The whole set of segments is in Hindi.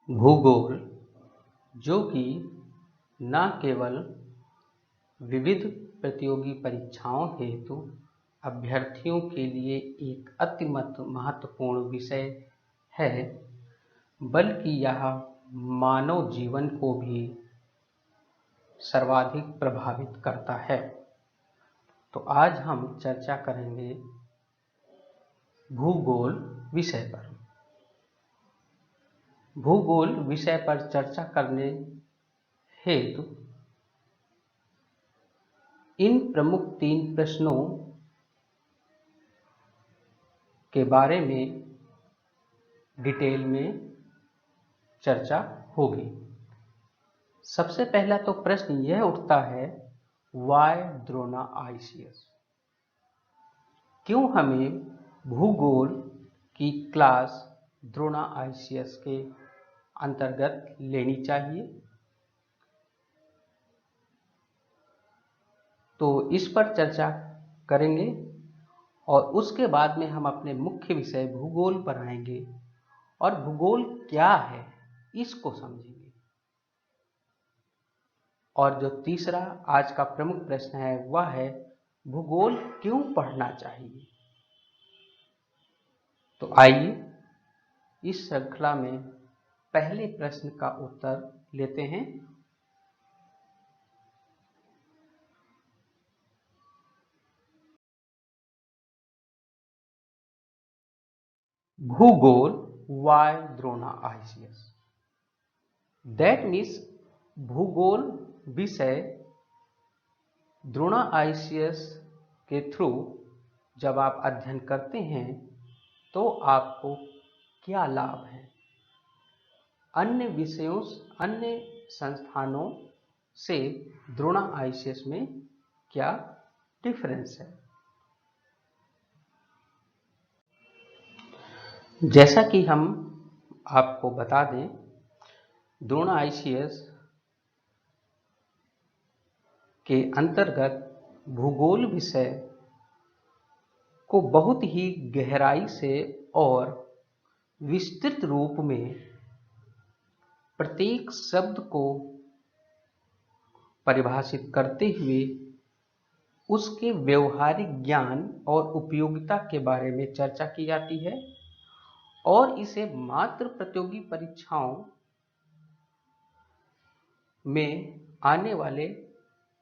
भूगोल, जो कि न केवल विविध प्रतियोगी परीक्षाओं हेतु अभ्यर्थियों के लिए एक अति महत्वपूर्ण विषय है, बल्कि यह मानव जीवन को भी सर्वाधिक प्रभावित करता है। तो आज हम चर्चा करेंगे भूगोल विषय पर। भूगोल विषय पर चर्चा करने हेतु इन प्रमुख 3 प्रश्नों के बारे में डिटेल में चर्चा होगी। सबसे पहला तो प्रश्न यह उठता है, वाई द्रोणा आईसीएस? क्यों हमें भूगोल की क्लास द्रोणा आईसीएस के अंतर्गत लेनी चाहिए? तो इस पर चर्चा करेंगे और उसके बाद में हम अपने मुख्य विषय भूगोल पर आएंगे और भूगोल क्या है इसको समझेंगे। और जो तीसरा आज का प्रमुख प्रश्न है वह है, भूगोल क्यों पढ़ना चाहिए? तो आइए इस श्रृंखला में पहले प्रश्न का उत्तर लेते हैं। भूगोल, why Drona ICS? That means भूगोल विषय द्रोणा आईसीएस के थ्रू जब आप अध्ययन करते हैं तो आपको क्या लाभ है, अन्य विषयों अन्य संस्थानों से द्रोणा आईसीएस में क्या डिफरेंस है। जैसा कि हम आपको बता दें, द्रोणा आईसीएस के अंतर्गत भूगोल विषय को बहुत ही गहराई से और विस्तृत रूप में प्रत्येक शब्द को परिभाषित करते हुए उसके व्यवहारिक ज्ञान और उपयोगिता के बारे में चर्चा की जाती है और इसे मात्र प्रतियोगी परीक्षाओं में आने वाले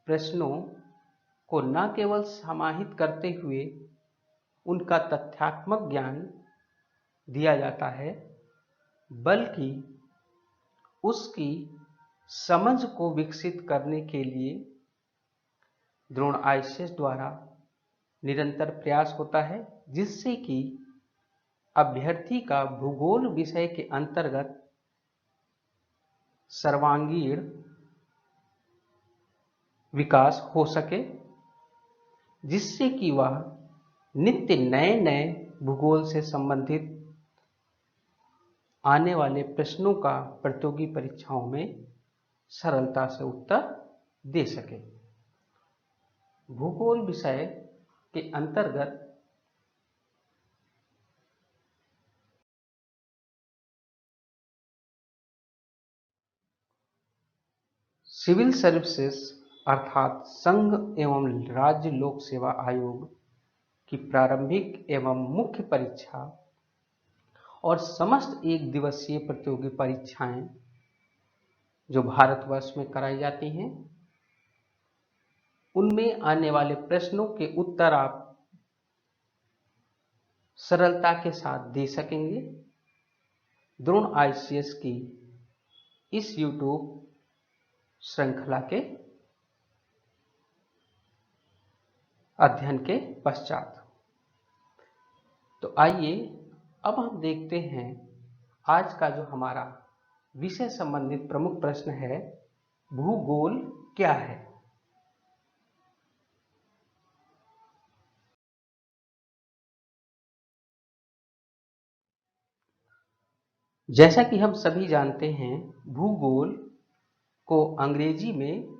प्रश्नों को न केवल समाहित करते हुए उनका तथ्यात्मक ज्ञान दिया जाता है, बल्कि उसकी समझ को विकसित करने के लिए द्रोण आईसीएस द्वारा निरंतर प्रयास होता है, जिससे कि अभ्यर्थी का भूगोल विषय के अंतर्गत सर्वांगीण विकास हो सके, जिससे कि वह नित्य नए नए भूगोल से संबंधित आने वाले प्रश्नों का प्रतियोगी परीक्षाओं में सरलता से उत्तर दे सके। भूगोल विषय के अंतर्गत सिविल सर्विसेज अर्थात संघ एवं राज्य लोक सेवा आयोग की प्रारंभिक एवं मुख्य परीक्षा और समस्त 1 दिवसीय प्रतियोगी परीक्षाएं जो भारतवर्ष में कराई जाती हैं, उनमें आने वाले प्रश्नों के उत्तर आप सरलता के साथ दे सकेंगे। द्रोण आईसीएस की इस यूट्यूब श्रृंखला के अध्ययन के पश्चात। तो आइए अब हम देखते हैं आज का जो हमारा विषय संबंधित प्रमुख प्रश्न है, भूगोल क्या है? जैसा कि हम सभी जानते हैं, भूगोल को अंग्रेजी में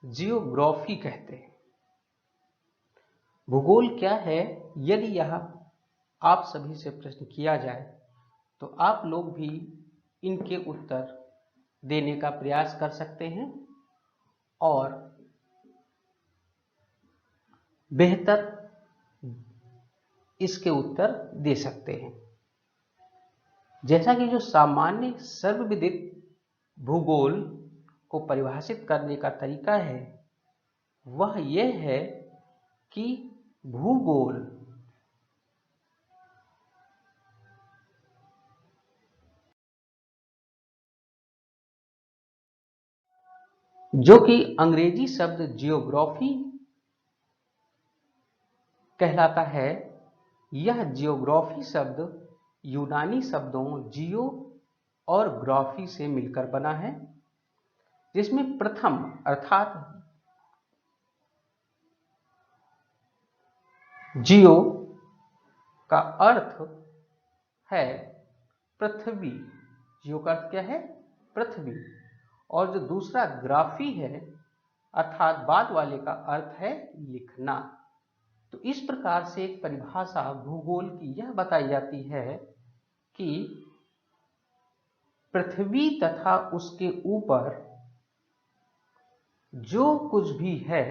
जियोग्राफी कहते हैं। भूगोल क्या है, यदि यह आप सभी से प्रश्न किया जाए तो आप लोग भी इनके उत्तर देने का प्रयास कर सकते हैं और बेहतर इसके उत्तर दे सकते हैं। जैसा कि जो सामान्य सर्वविदित भूगोल को परिभाषित करने का तरीका है वह यह है कि भूगोल जो कि अंग्रेजी शब्द जियोग्राफी कहलाता है, यह जियोग्राफी शब्द यूनानी शब्दों जियो और ग्राफी से मिलकर बना है, जिसमें प्रथम अर्थात जियो का अर्थ है पृथ्वी। जियो का अर्थ क्या है? पृथ्वी। और जो दूसरा ग्राफी है अर्थात बाद वाले का अर्थ है लिखना। तो इस प्रकार से एक परिभाषा भूगोल की यह बताई जाती है कि पृथ्वी तथा उसके ऊपर जो कुछ भी है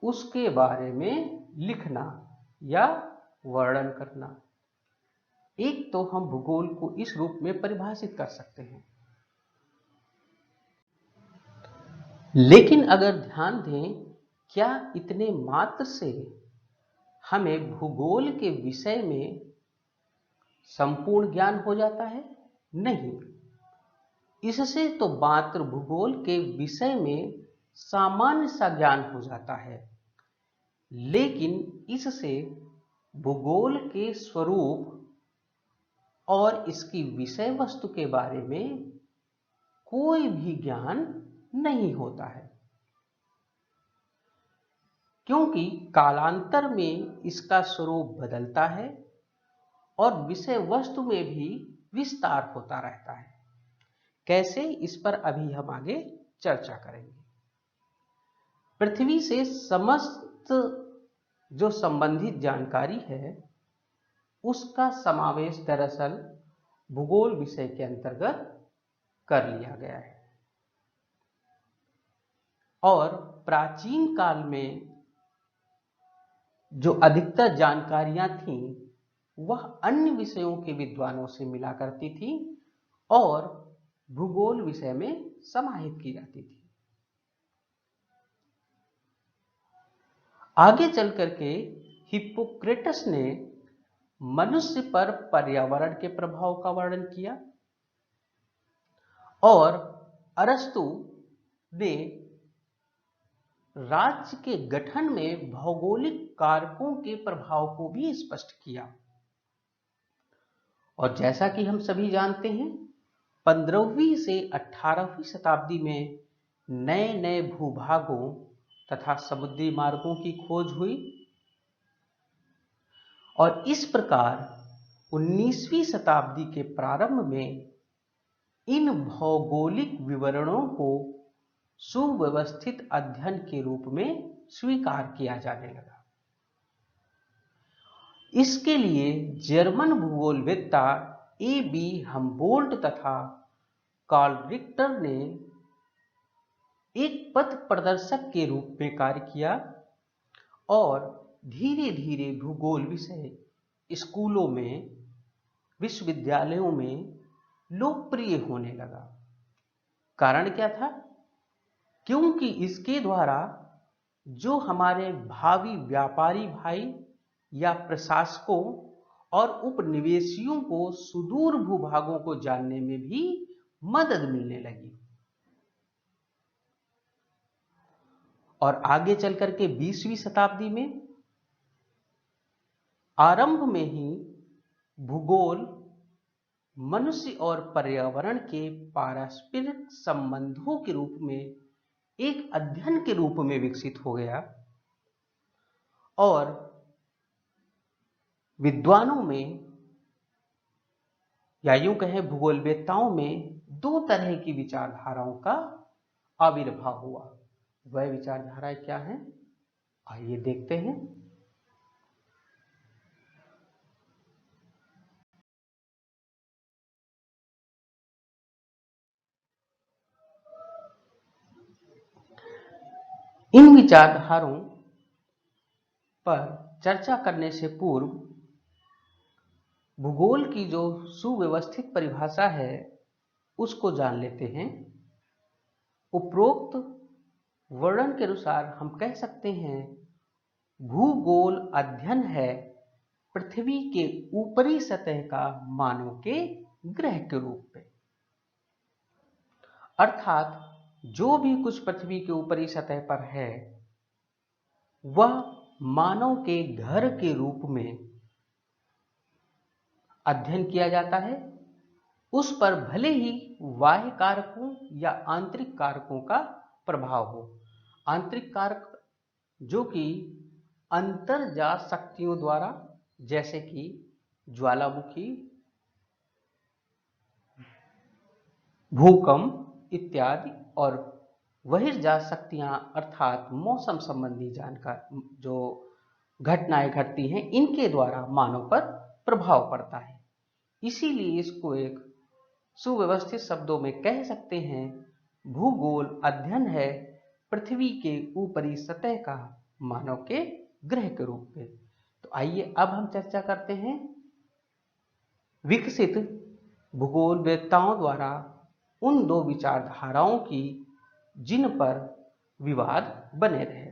उसके बारे में लिखना या वर्णन करना। एक तो हम भूगोल को इस रूप में परिभाषित कर सकते हैं, लेकिन अगर ध्यान दें, क्या इतने मात्र से हमें भूगोल के विषय में संपूर्ण ज्ञान हो जाता है? नहीं। इससे तो मात्र भूगोल के विषय में सामान्य सा ज्ञान हो जाता है, लेकिन इससे भूगोल के स्वरूप और इसकी विषय वस्तु के बारे में कोई भी ज्ञान नहीं होता है, क्योंकि कालांतर में इसका स्वरूप बदलता है और विषय वस्तु में भी विस्तार होता रहता है। कैसे, इस पर अभी हम आगे चर्चा करेंगे। पृथ्वी से समस्त जो संबंधित जानकारी है उसका समावेश दरअसल भूगोल विषय के अंतर्गत कर लिया गया है। और प्राचीन काल में जो अधिकतर जानकारियां थीं वह अन्य विषयों के विद्वानों से मिला करती थी और भूगोल विषय में समाहित की जाती थी। आगे चल करके हिप्पोक्रेटस ने मनुष्य पर पर्यावरण के प्रभाव का वर्णन किया और अरस्तु ने राज्य के गठन में भौगोलिक कारकों के प्रभाव को भी स्पष्ट किया। और जैसा कि हम सभी जानते हैं, 15वीं से 18वीं शताब्दी में नए नए भूभागों तथा समुद्री मार्गों की खोज हुई और इस प्रकार 19वीं शताब्दी के प्रारंभ में इन भौगोलिक विवरणों को सुव्यवस्थित अध्ययन के रूप में स्वीकार किया जाने लगा। इसके लिए जर्मन भूगोलवेत्ता ए.बी. हम्बोल्ट तथा कार्ल रिक्टर ने एक पथ प्रदर्शक के रूप में कार्य किया और धीरे धीरे भूगोल विषय स्कूलों में, विश्वविद्यालयों में लोकप्रिय होने लगा। कारण क्या था? क्योंकि इसके द्वारा जो हमारे भावी व्यापारी भाई या प्रशासकों और उपनिवेशियों को सुदूर भूभागों को जानने में भी मदद मिलने लगी। और आगे चल करके 20वीं शताब्दी में आरंभ में ही भूगोल मनुष्य और पर्यावरण के पारस्परिक संबंधों के रूप में एक अध्ययन के रूप में विकसित हो गया और विद्वानों में या यूं कहें भूगोलवेत्ताओं में दो तरह की विचारधाराओं का आविर्भाव हुआ। वह विचारधाराएं क्या हैं, आइए देखते हैं। इन विचारधाराओं पर चर्चा करने से पूर्व भूगोल की जो सुव्यवस्थित परिभाषा है उसको जान लेते हैं। उपरोक्त वर्णन के अनुसार हम कह सकते हैं भूगोल अध्ययन है पृथ्वी के ऊपरी सतह का मानव के ग्रह के रूप में। अर्थात जो भी कुछ पृथ्वी के ऊपरी सतह पर है वह मानव के घर के रूप में अध्ययन किया जाता है। उस पर भले ही बाह्य कारकों या आंतरिक कारकों का प्रभाव हो। आंतरिक कारक जो कि अंतर्जात शक्तियों द्वारा, जैसे कि ज्वालामुखी, भूकंप इत्यादि, और बहिर्जात शक्तियां अर्थात मौसम संबंधी जानकारी जो घटनाएं घटती हैं इनके द्वारा मानव पर प्रभाव पड़ता है। इसीलिए इसको एक सुव्यवस्थित शब्दों में कह सकते हैं भूगोल अध्ययन है पृथ्वी के ऊपरी सतह का मानव के ग्रह के रूप में। तो आइए अब हम चर्चा करते हैं विकसित भूगोलवेत्ताओं द्वारा उन दो विचारधाराओं की जिन पर विवाद बने रहे।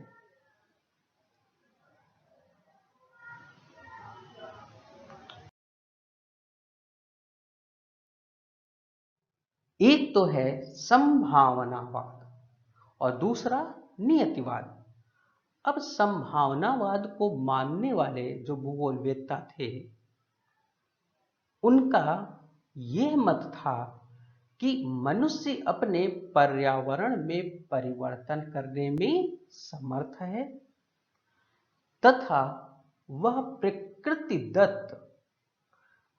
एक तो है संभावनावाद और दूसरा नियतिवाद। अब संभावनावाद को मानने वाले जो भूगोलवेत्ता थे उनका यह मत था कि मनुष्य अपने पर्यावरण में परिवर्तन करने में समर्थ है तथा वह प्रकृति दत्त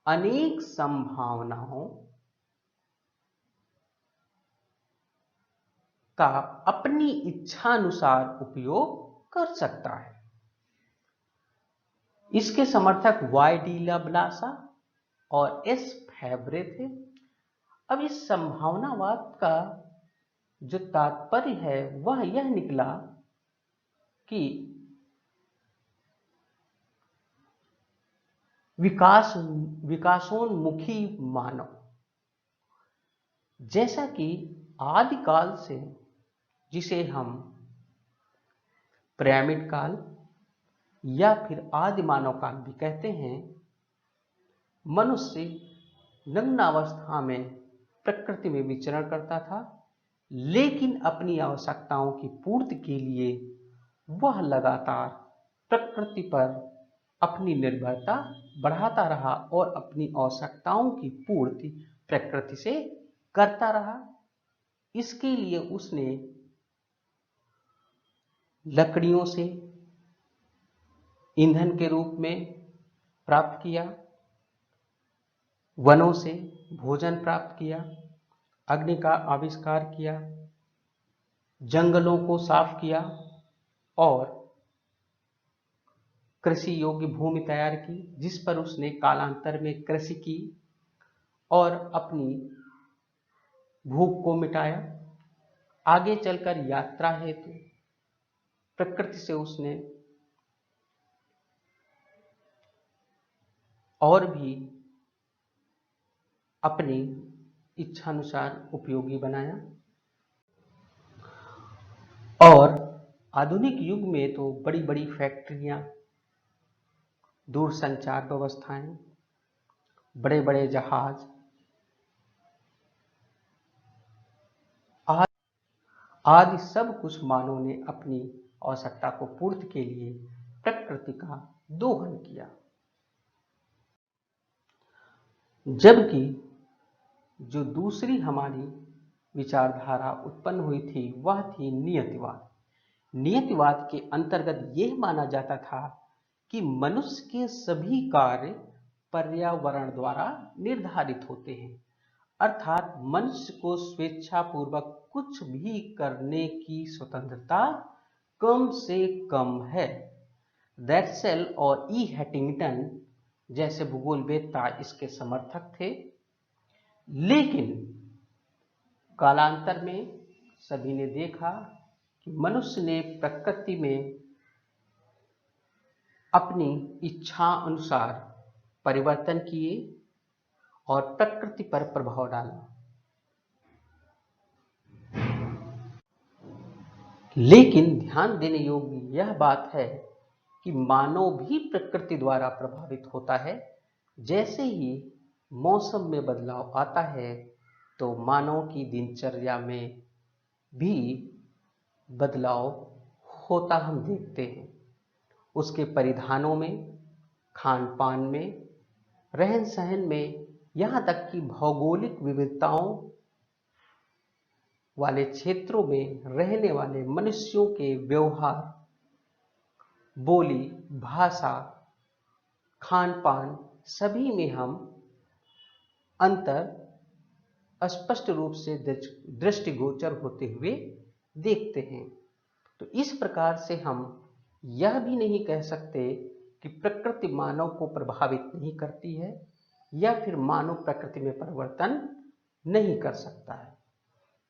अनेक संभावनाओं का अपनी इच्छानुसार उपयोग कर सकता है। इसके समर्थक वाई डी लाब्लासा और एस फैब्रे थे। अब इस संभावनावाद का जो तात्पर्य है वह यह निकला कि विकासोन्मुखी मानव, जैसा कि आदिकाल से, जिसे हम पिरामिड काल या फिर आदि मानव काल भी कहते हैं, मनुष्य नग्नावस्था में प्रकृति में विचरण करता था, लेकिन अपनी आवश्यकताओं की पूर्ति के लिए वह लगातार प्रकृति पर अपनी निर्भरता बढ़ाता रहा और अपनी आवश्यकताओं की पूर्ति प्रकृति से करता रहा। इसके लिए उसने लकड़ियों से ईंधन के रूप में प्राप्त किया, वनों से भोजन प्राप्त किया, अग्नि का आविष्कार किया, जंगलों को साफ किया और कृषि योग्य भूमि तैयार की, जिस पर उसने कालांतर में कृषि की और अपनी भूख को मिटाया। आगे चलकर यात्रा हेतु प्रकृति से उसने और भी अपनी इच्छानुसार उपयोगी बनाया। और आधुनिक युग में तो बड़ी बड़ी फैक्ट्रियां, दूरसंचार व्यवस्थाएं, बड़े बड़े जहाज आदि सब कुछ मानव ने अपनी आवश्यकता को पूर्ति के लिए प्रकृति का दोहन किया। जबकि जो दूसरी हमारी विचारधारा उत्पन्न हुई थी वह थी नियतिवाद। नियतिवाद के अंतर्गत यह माना जाता था कि मनुष्य के सभी कार्य पर्यावरण द्वारा निर्धारित होते हैं, अर्थात मनुष्य को स्वेच्छापूर्वक कुछ भी करने की स्वतंत्रता कम से कम है। दैट्सेल और ई हैटिंगटन जैसे भूगोलवेत्ता इसके समर्थक थे, लेकिन कालांतर में सभी ने देखा कि मनुष्य ने प्रकृति में अपनी इच्छा अनुसार परिवर्तन किए और प्रकृति पर प्रभाव डाला। लेकिन ध्यान देने योग्य यह बात है कि मानव भी प्रकृति द्वारा प्रभावित होता है। जैसे ही मौसम में बदलाव आता है तो मानव की दिनचर्या में भी बदलाव होता हम देखते हैं। उसके परिधानों में, खान पान में, रहन सहन में, यहाँ तक कि भौगोलिक विविधताओं वाले क्षेत्रों में रहने वाले मनुष्यों के व्यवहार, बोली, भाषा, खान पान सभी में हम अंतर स्पष्ट रूप से दृष्टिगोचर होते हुए देखते हैं। तो इस प्रकार से हम यह भी नहीं कह सकते कि प्रकृति मानव को प्रभावित नहीं करती है या फिर मानव प्रकृति में परिवर्तन नहीं कर सकता है।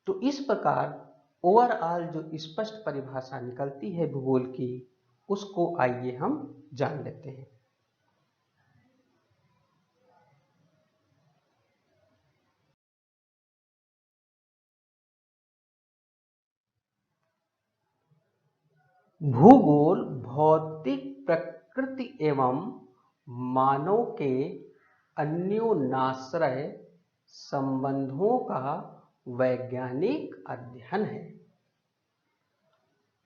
तो इस प्रकार ओवरऑल जो स्पष्ट परिभाषा निकलती है भूगोल की, उसको आइए हम जान लेते हैं। भूगोल भौतिक प्रकृति एवं मानव के अन्योन्याश्रय संबंधों का वैज्ञानिक अध्ययन है।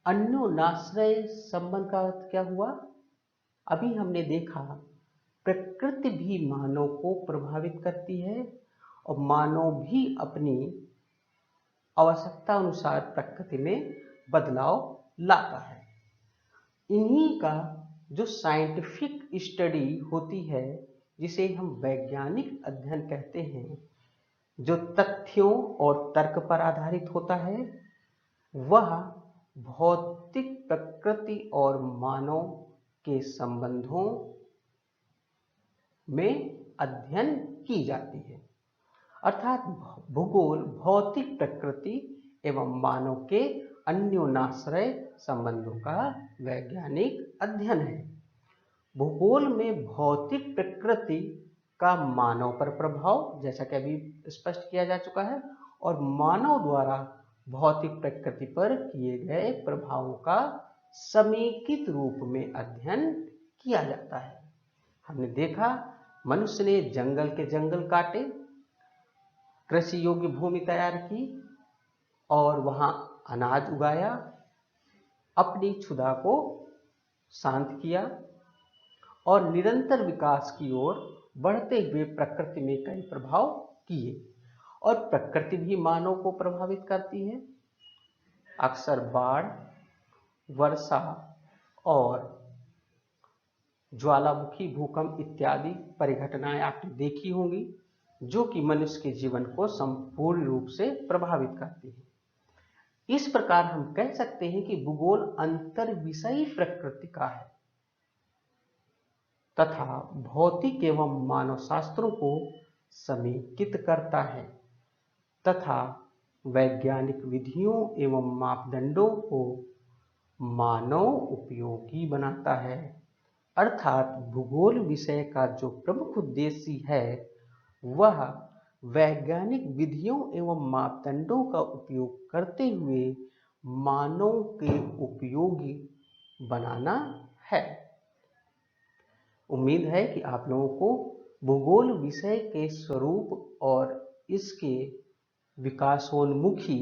अन्योन्याश्रय संबंध का अर्थ क्या हुआ? अभी हमने देखा प्रकृति भी मानव को प्रभावित करती है और मानव भी अपनी आवश्यकता अनुसार प्रकृति में बदलाव लाता है। इन्हीं का जो साइंटिफिक स्टडी होती है, जिसे हम वैज्ञानिक अध्ययन कहते हैं, जो तथ्यों और तर्क पर आधारित होता है, वह भौतिक प्रकृति और मानव के संबंधों में अध्ययन की जाती है। अर्थात भूगोल भौतिक प्रकृति एवं मानव के अन्योन्याश्रय संबंधों का वैज्ञानिक अध्ययन है। भूगोल में भौतिक प्रकृति का मानव पर प्रभाव, जैसा कि अभी स्पष्ट किया जा चुका है, और मानव द्वारा भौतिक प्रकृति पर किए गए प्रभावों का समेकित रूप में अध्ययन किया जाता है। हमने देखा मनुष्य ने जंगल के जंगल काटे, कृषि योग्य भूमि तैयार की और वहां अनाज उगाया, अपनी क्षुधा को शांत किया और निरंतर विकास की ओर बढ़ते हुए प्रकृति में कई प्रभाव किए। और प्रकृति भी मानव को प्रभावित करती है। अक्सर बाढ़, वर्षा और ज्वालामुखी, भूकंप इत्यादि परिघटनाएं आपने देखी होंगी, जो कि मनुष्य के जीवन को संपूर्ण रूप से प्रभावित करती है। इस प्रकार हम कह सकते हैं कि भूगोल अंतर विषयी प्रकृति का है तथा भौतिक एवं मानव शास्त्रों को समेकित करता है तथा वैज्ञानिक विधियों एवं मापदंडों को मानव उपयोगी बनाता है। अर्थात भूगोल विषय का जो प्रमुख उद्देश्य है वह वैज्ञानिक विधियों एवं मापदंडों का उपयोग करते हुए मानव के उपयोगी बनाना है। उम्मीद है कि आप लोगों को भूगोल विषय के स्वरूप और इसके विकासोन्मुखी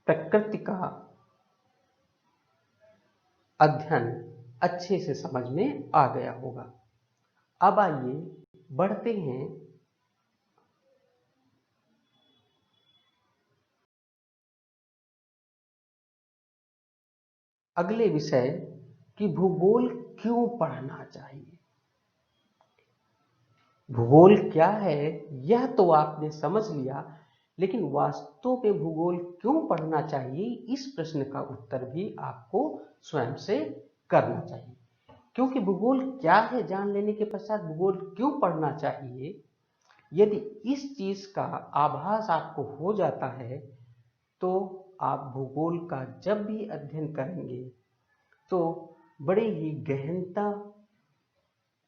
प्रकृति का अध्ययन अच्छे से समझ में आ गया होगा। अब आइए बढ़ते हैं अगले विषय कि भूगोल क्यों पढ़ना चाहिए। भूगोल क्या है यह तो आपने समझ लिया, लेकिन वास्तव में भूगोल क्यों पढ़ना चाहिए, इस प्रश्न का उत्तर भी आपको स्वयं से करना चाहिए। क्योंकि भूगोल क्या है जान लेने के पश्चात भूगोल क्यों पढ़ना चाहिए, यदि इस चीज का आभास आपको हो जाता है तो आप भूगोल का जब भी अध्ययन करेंगे तो बड़े ही गहनता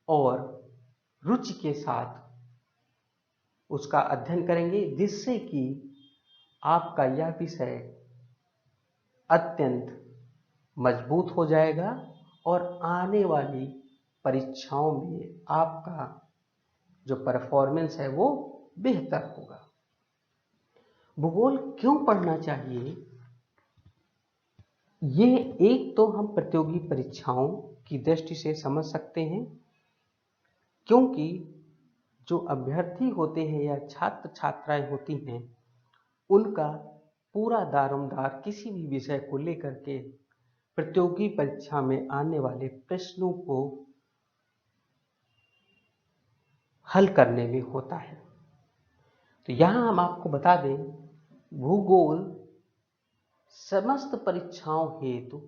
और रुचि के साथ उसका अध्ययन करेंगे, जिससे कि आपका यह विषय अत्यंत मजबूत हो जाएगा और आने वाली परीक्षाओं में आपका जो परफॉर्मेंस है वो बेहतर होगा। भूगोल क्यों पढ़ना चाहिए, ये एक तो हम प्रतियोगी परीक्षाओं की दृष्टि से समझ सकते हैं, क्योंकि जो अभ्यर्थी होते हैं या छात्र छात्राएं होती हैं उनका पूरा दारोमदार किसी भी विषय को लेकर के प्रतियोगी परीक्षा में आने वाले प्रश्नों को हल करने में होता है। तो यहाँ हम आपको बता दें, भूगोल समस्त परीक्षाओं हेतु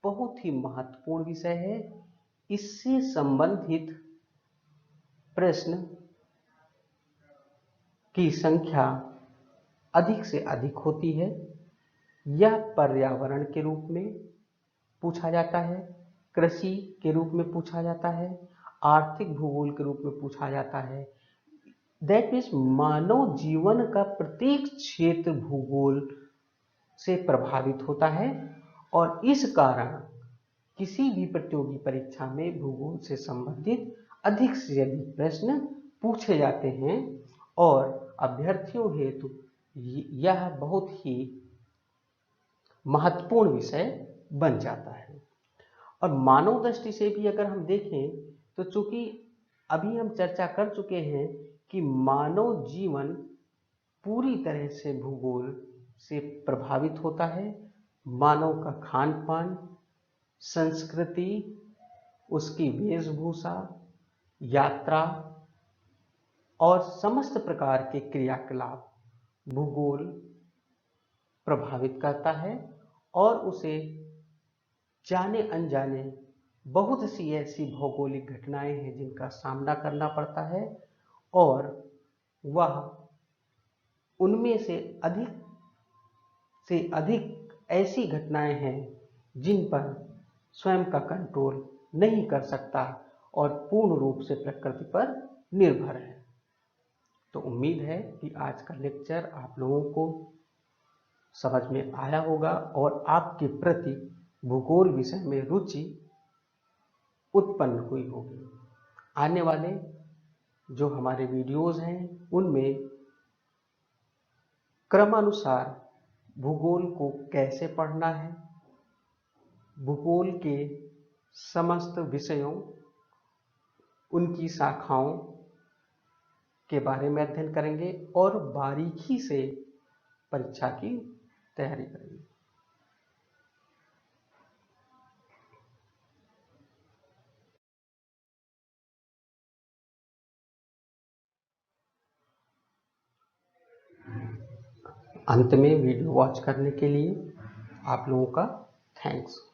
बहुत ही महत्वपूर्ण विषय है। इससे संबंधित प्रश्न की संख्या अधिक से अधिक होती है। यह पर्यावरण के रूप में पूछा जाता है, कृषि के रूप में पूछा जाता है, आर्थिक भूगोल के रूप में पूछा जाता है। दैट मीन्स मानव जीवन का प्रत्येक क्षेत्र भूगोल से प्रभावित होता है और इस कारण किसी भी प्रतियोगी परीक्षा में भूगोल से संबंधित अधिक से अधिक प्रश्न पूछे जाते हैं और अभ्यर्थियों हेतु यह बहुत ही महत्वपूर्ण विषय बन जाता है। और मानव दृष्टि से भी अगर हम देखें तो चूंकि अभी हम चर्चा कर चुके हैं कि मानव जीवन पूरी तरह से भूगोल से प्रभावित होता है। मानव का खान पान, संस्कृति, उसकी वेशभूषा, यात्रा और समस्त प्रकार के क्रियाकलाप भूगोल प्रभावित करता है और उसे जाने अनजाने बहुत सी ऐसी भौगोलिक घटनाएं हैं जिनका सामना करना पड़ता है और वह उनमें से अधिक ऐसी घटनाएं हैं जिन पर स्वयं का कंट्रोल नहीं कर सकता और पूर्ण रूप से प्रकृति पर निर्भर है। तो उम्मीद है कि आज का लेक्चर आप लोगों को समझ में आया होगा और आपके प्रति भूगोल विषय में रुचि उत्पन्न हुई होगी। आने वाले जो हमारे वीडियोस हैं उनमें क्रमानुसार भूगोल को कैसे पढ़ना है, भूगोल के समस्त विषयों, उनकी शाखाओं के बारे में अध्ययन करेंगे और बारीकी से परीक्षा की तैयारी करेंगे। अंत में वीडियो वॉच करने के लिए आप लोगों का थैंक्स।